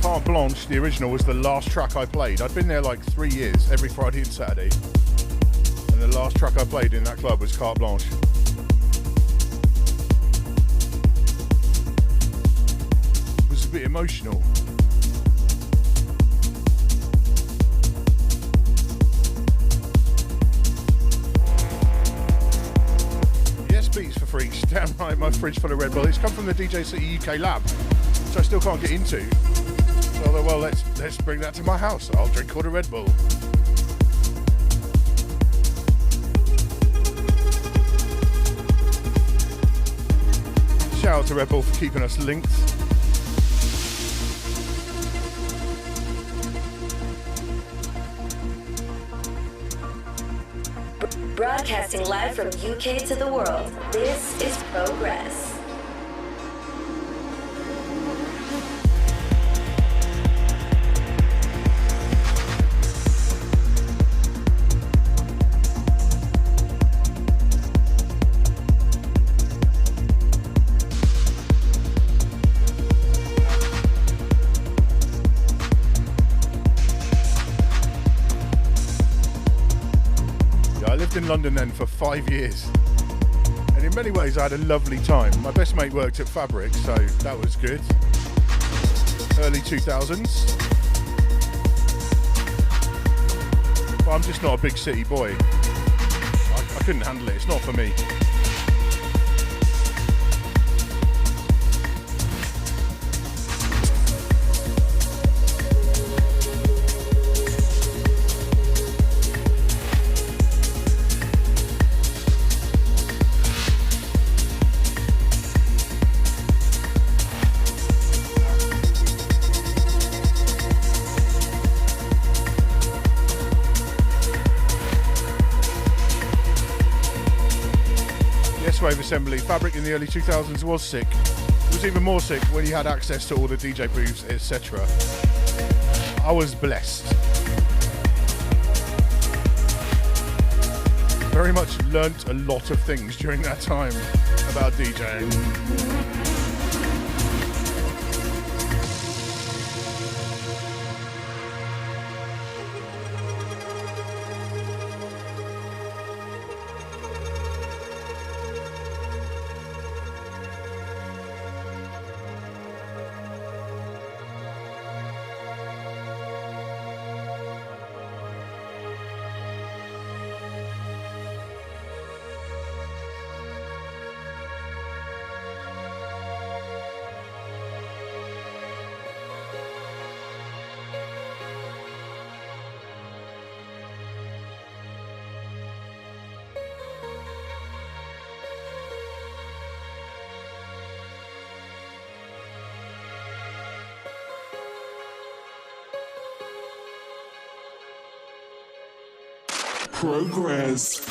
Carte Blanche, the original, was the last track I played. I'd been there like 3 years, every Friday and Saturday. And the last track I played in that club was Carte Blanche. It was a bit emotional. Yes, beats for freaks. Damn right, my fridge full of Red Bull. It's come from the DJ City UK lab, which I still can't get into. So, well, let's bring that to my house. I'll drink all the Red Bull. Shout out to Red Bull for keeping us linked. Broadcasting live from UK to the world, this is PROGREZZ. In London then for 5 years, and in many ways I had a lovely time. My best mate worked at Fabric, so that was good. Early 2000s, but I'm just not a big city boy. I couldn't handle it. It's not for me. assembly. Fabric in the early 2000s was sick. It was even more sick when you had access to all the DJ booths, etc. I was blessed. Very much learnt a lot of things during that time about DJing. PROGREZZ.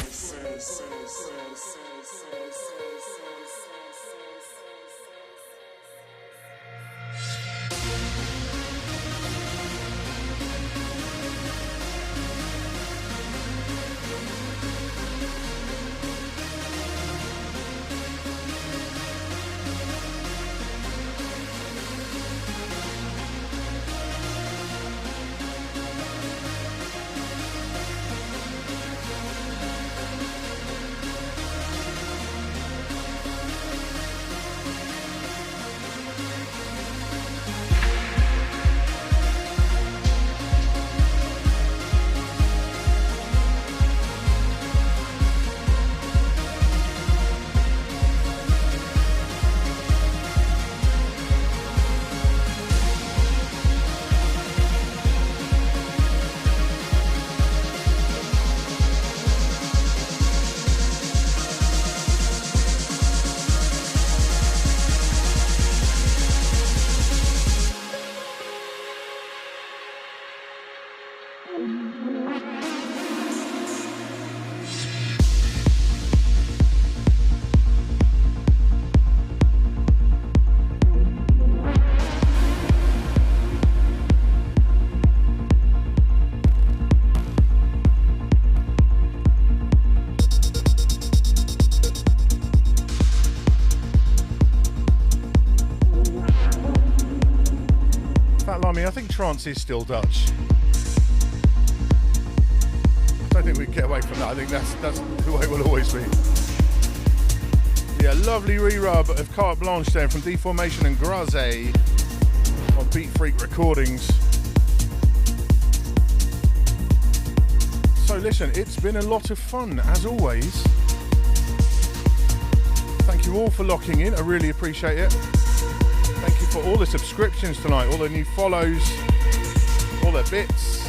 I think trance is still Dutch. I don't think we can get away from that. I think that's the way it will always be. Yeah, lovely re-rub of Carte Blanche there from Deformation and Graze on Beat Freak Recordings. So listen, it's been a lot of fun as always. Thank you all for locking in. I really appreciate it. Thank you for all the subscriptions tonight, all the new follows, all the bits.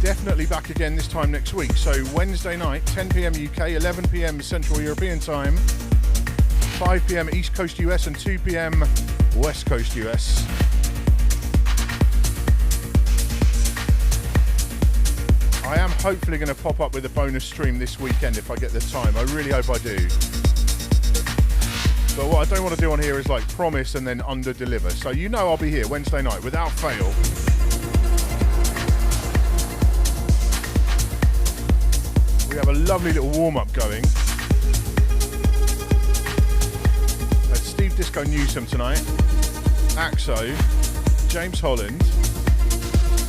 Definitely back again this time next week. So Wednesday night, 10 PM UK, 11 PM Central European time, 5 PM East Coast US and 2 PM West Coast US. I am hopefully going to pop up with a bonus stream this weekend if I get the time. I really hope I do. But what I don't want to do on here is like promise and then under-deliver. So you know I'll be here Wednesday night without fail. We have a lovely little warm-up going. That's Steve Disco Newsom tonight, Axo, James Holland.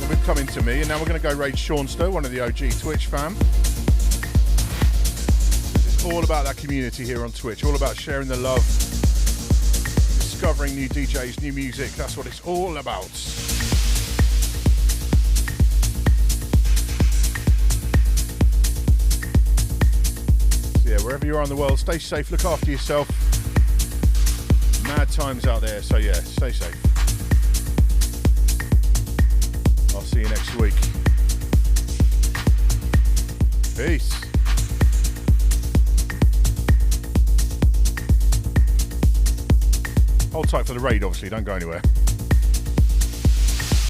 With Coming to Me, and now we're going to go raid Seanster, one of the OG Twitch fam. It's all about that community here on Twitch, all about sharing the love, discovering new DJs, new music. That's what it's all about. So yeah, wherever you are in the world, stay safe, look after yourself. Mad times out there, so yeah, stay safe. I'll see you next week. Peace. Hold tight for the raid, obviously. Don't go anywhere.